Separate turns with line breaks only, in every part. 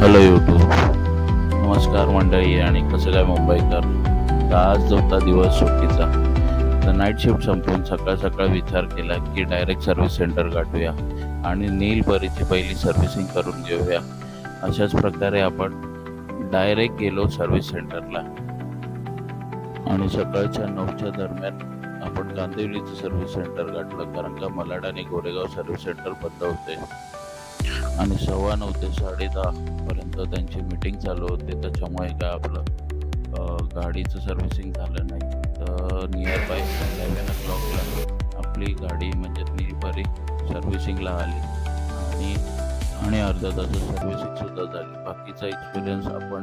Hello YouTube, नमस्कार मंडळी आणि कसं काय मुंबईकर. तर आज होता दिवस सुट्टीचा. तर नाईट शिफ्ट संपवून सकाळ सकाळ विचार केला की डायरेक्ट सर्व्हिस सेंटर गाठूया आणि नीलपरीची पहिली सर्व्हिसिंग करून घेऊया. अशाच प्रकारे आपण डायरेक्ट गेलो सर्व्हिस सेंटरला आणि सकाळच्या 9च्या दरम्यान आपण कांदिवलीचं सर्व्हिस सेंटर गाठलं, कारण का मालाड आणि गोरेगाव सर्व्हिस सेंटर बंद होते आणि 9:15 ते 10:30 पर्यंत त्यांची मीटिंग चालू होती. त्याच्यामुळे काय आपलं गाडीचं सर्व्हिसिंग झालं नाही. तर नियर बाय 11 o'clockला आपली गाडी म्हणजे नीलपरी सर्व्हिसिंगला आली आणि अर्धा तासात सर्व्हिसिंग सुद्धा झाली. बाकीचा एक्सपिरियन्स आपण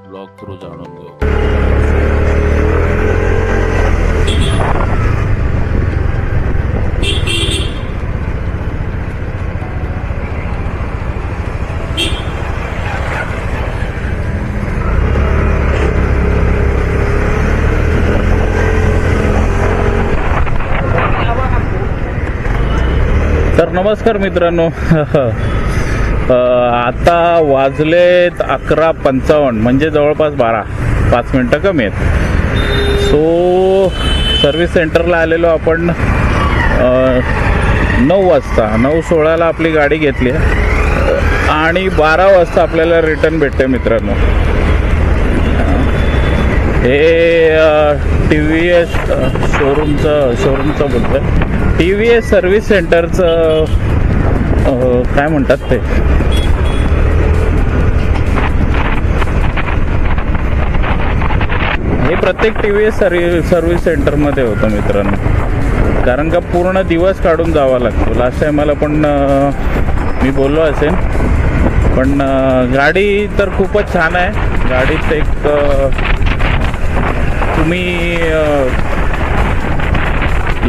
ब्लॉग थ्रू जाणून घेऊ. तर नमस्कार मित्रांनो, आता वाजलेत 11:55 म्हणजे जवळपास 5 मिनटं कमी आहेत. सो सर्व्हिस सेंटरला आलेलो आपण 9 वाजता. 9:16ला आपली गाडी घेतली आणि 12 वाजता आपल्याला रिटर्न भेटते मित्रांनो. हे TVS शोरूमचं बोलतोय. TVS सर्व्हिस सेंटरचं काय म्हणतात ते, हे प्रत्येक TVS सर्व्हिस सेंटरमध्ये होतं मित्रांनो, कारण का पूर्ण दिवस काढून जावा लागतो. लास्ट टाइमला पण मी बोललो असेल, पण गाडी तर खूपच छान आहे. गाडीत एक तुम्ही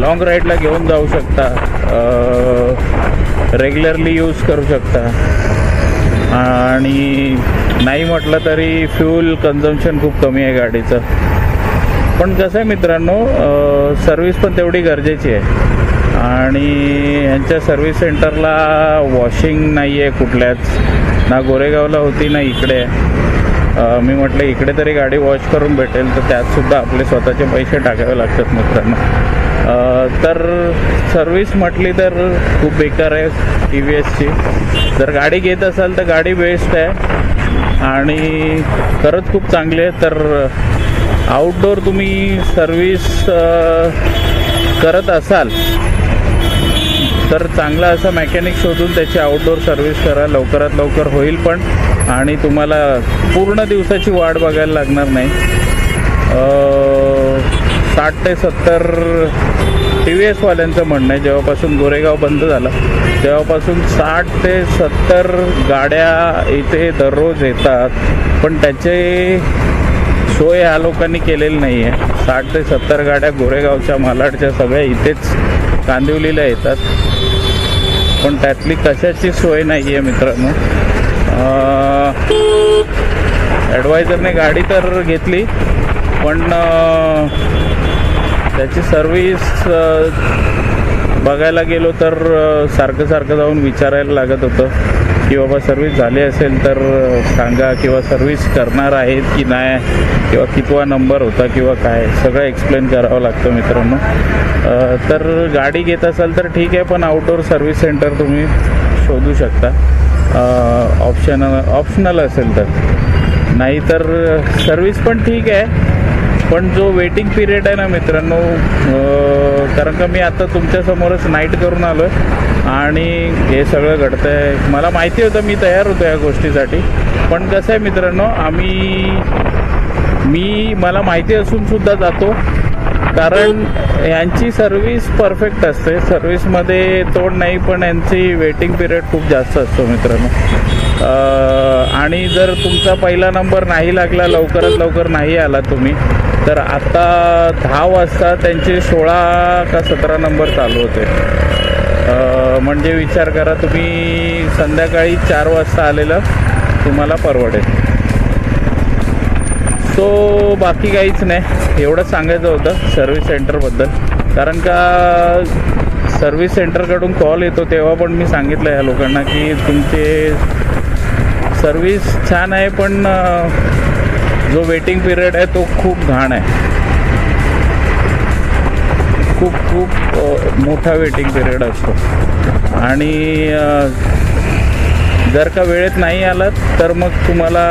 लॉंग राईडला घेऊन जाऊ शकता, रेग्युलरली यूज करू शकता आणि नाही म्हटलं तरी फ्यूल कन्झम्पशन खूप कमी आहे गाडीचं. पण कसं आहे मित्रांनो, सर्व्हिस पण तेवढी गरजेची आहे आणि यांच्या सर्व्हिस सेंटरला वॉशिंग नाही आहे कुठल्याच, ना गोरेगावला होती ना इकडे. मी म्हटलं इकडे तरी गाडी वॉश करून भेटेल, तर त्यातसुद्धा आपले स्वतःचे पैसे टाकावे लागतात मित्रांनो. तर सर्व्हिस म्हटली तर खूप बेकार आहे TVSची. जर गाडी घेत असाल तर गाडी बेस्ट आहे आणि खरंच खूप चांगली आहे. तर आउटडोर तुम्ही सर्व्हिस करत असाल तर चांगला असा मेकॅनिक शोधून त्याची आउटडोर सर्व्हिस करा. लवकरात लवकर होईल पण, आणि तुम्हाला पूर्ण दिवसाची वाट बघायला लागणार नाही. 60 ते 70 TVS वाल्यांचं म्हणणं आहे, जेव्हापासून गोरेगाव बंद झालं तेव्हापासून 60 ते 70 गाड्या इथे दररोज येतात, पण त्याचे सोय ह्या लोकांनी केलेली नाही आहे. 60 ते 70 गाड्या गोरेगावच्या मालाडच्या सगळ्या इथेच कांदिवलीला येतात, पण त्यातली कशाची सोय नाही आहे मित्रांनो. ॲडवायझरने गाडी तर घेतली, पण त्याची सर्व्हिस बघायला गेलो तर सारखं जाऊन विचारायला लागत होतं की बाबा सर्व्हिस झाली असेल तर सांगा, किंवा सर्व्हिस करणार आहेत की नाही, किंवा कितवा नंबर होता किंवा काय, सगळं एक्सप्लेन करावं लागतं मित्रांनो. तर गाडी घेत असाल तर ठीक आहे, पण आउटडोर सर्व्हिस सेंटर तुम्ही शोधू शकता, ऑप्शनल असेल तर. नाहीतर सर्व्हिस पण ठीक आहे, पण जो वेटिंग पिरियड आहे ना मित्रांनो, कारण का मी आता तुमच्यासमोरच नाईट करून आलो आहे आणि हे सगळं घडतं आहे. मला माहिती होतं, मी तयार होतो या गोष्टीसाठी, पण कसं आहे मित्रांनो, मला माहिती असूनसुद्धा जातो, कारण यांची सर्व्हिस परफेक्ट असते. सर्व्हिसमध्ये तोड नाही, पण यांची वेटिंग पिरियड खूप जास्त असतो मित्रांनो. आणि जर तुमचा पहिला नंबर नाही लागला, लवकरात लवकर नाही आला तुम्ही, तर आता 10 वाजता त्यांचे 16 का 17 नंबर चालू होते. म्हणजे विचार करा, तुम्ही संध्याकाळी 4 वाजता आलेलं तुम्हाला परवडेल. सो बाकी काहीच नाही, एवढं सांगायचं होतं सर्व्हिस सेंटरबद्दल. कारण का सर्व्हिस सेंटरकडून कॉल येतो तेव्हा पण मी सांगितलं या लोकांना की तुमचे सर्विस छान आहे, पण जो वेटिंग पिरियड आहे तो खूप घाण आहे. खूप खूप मोठा वेटिंग पिरियड असतो. आणि जर का वेळेत नाही आलात तर मग तुम्हाला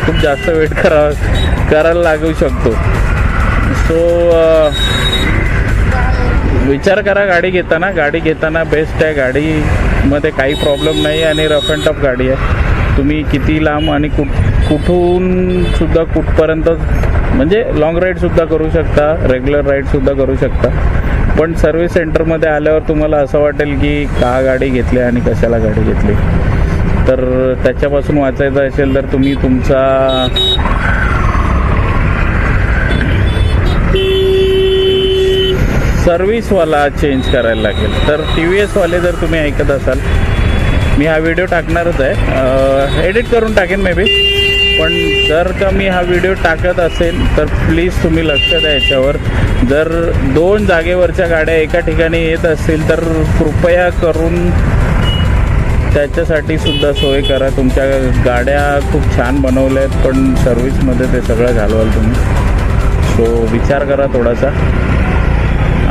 खूप जास्त वेट करायला लागू शकतो. सो विचार करा गाडी घेताना बेस्ट आहे. गाडीमध्ये काही प्रॉब्लेम नाही आणि रफ अँड टफ गाडी आहे. तुम्ही किती लांब आणि कुठून सुद्धा कुठपर्यंत म्हणजे लॉंग राईडसुद्धा करू शकता, रेग्युलर राईडसुद्धा करू शकता. पण सर्व्हिस सेंटरमध्ये आल्यावर तुम्हाला असं वाटेल की का गाडी घेतली आणि कशाला गाडी घेतली. तर त्याच्यापासून वाचायचं असेल तर तुम्ही तुमचा सर्व्हिसवाला चेंज करायला लागेल. तर TVS वाले जर तुम्ही ऐकत असाल, मी हा व्हिडिओ टाकणारच आहे, एडिट करून टाकेन मे बी. पण जर का मी हा व्हिडिओ टाकत असेल तर प्लीज तुम्ही लक्ष द्या याच्यावर. जर 2 जागेवरच्या गाड्या एका ठिकाणी येत असतील तर कृपया करून त्याच्यासाठी सुद्धा सोय करा. तुमच्या गाड्या खूप छान बनवल्या आहेत, पण सर्व्हिसमध्ये ते सगळं घालवाल तुम्ही. सो विचार करा थोडासा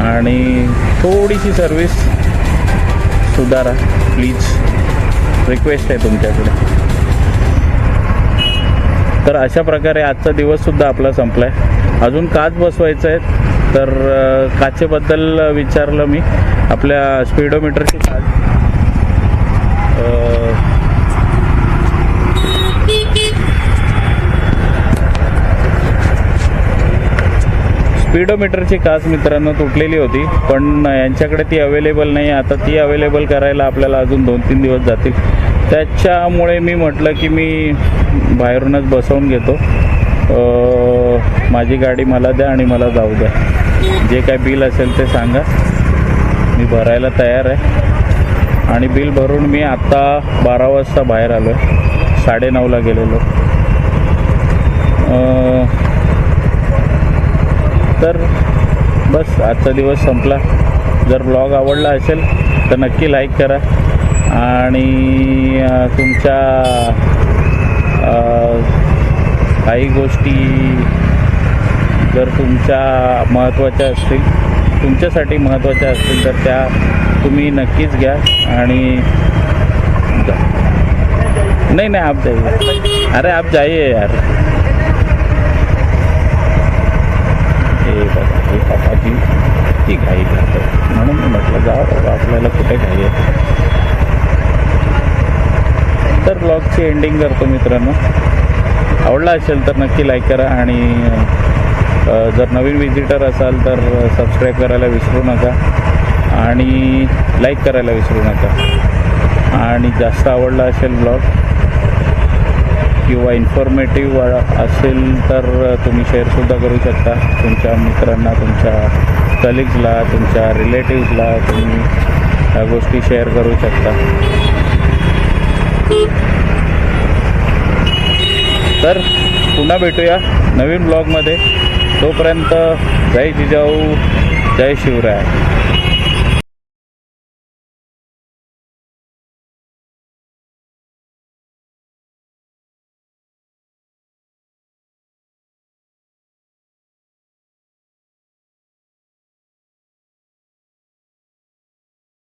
आणि थोडीशी सर्व्हिस सुधारा प्लीज. रिक्वेस्ट आहे तुमच्याकडे. तर अशा प्रकारे आजचा दिवससुद्धा आपला संपला आहे. अजून काच बसवायचं आहे. तर काचेबद्दल विचारलं मी. आपल्या स्पीडोमीटरची काच स्पीडोमीटरची काच मित्रांनो तुटलेली होती, पण यांच्याकडे ती अवेलेबल नाही. आता ती अवेलेबल करायला आपल्याला अजून 2-3 दिवस जातील. त्याच्यामुळे मी म्हटलं की मी बाहेरूनच बसवून घेतो. माझी गाडी मला द्या आणि मला जाऊ द्या. जे काय बिल असेल ते सांगा, मी भरायला तयार आहे. आणि बिल भरून मी आत्ता 12 वाजता बाहेर आलो आहे. 9:30ला गेलेलो. तर बस आजचा दिवस संपला. जर ब्लॉग आवडला असेल तर नक्की लाईक करा आणि तुमच्या काही गोष्टी जर तुमच्यासाठी महत्त्वाच्या असतील तर त्या तुम्ही नक्कीच घ्या. आणि नहीं आप जाइए. अरे आप जाइए यार. हे बघा हे पापाजी ती घाई करतात, म्हणून मी म्हटलं जाऊ बाबा आपल्याला कुठे घाई आहे. तर ब्लॉगची एंडिंग करतो मित्रांनो. आवडला असेल तर नक्की लाईक करा आणि जर नवीन विजिटर असाल तर सबस्क्राईब करायला विसरू नका आणि लाईक करायला विसरू नका. आणि जास्त आवडला असेल ब्लॉग किंवा इन्फॉर्मेटिव्ह असेल तर तुम्ही शेअरसुद्धा करू शकता तुमच्या मित्रांना, तुमच्या कलिग्सला, तुमच्या रिलेटिव्सला तुम्ही ह्या गोष्टी शेअर करू शकता. तर पुन्हा भेटूया नवीन ब्लॉगमध्ये. तोपर्यंत जय जिजाऊ, जय शिवराय.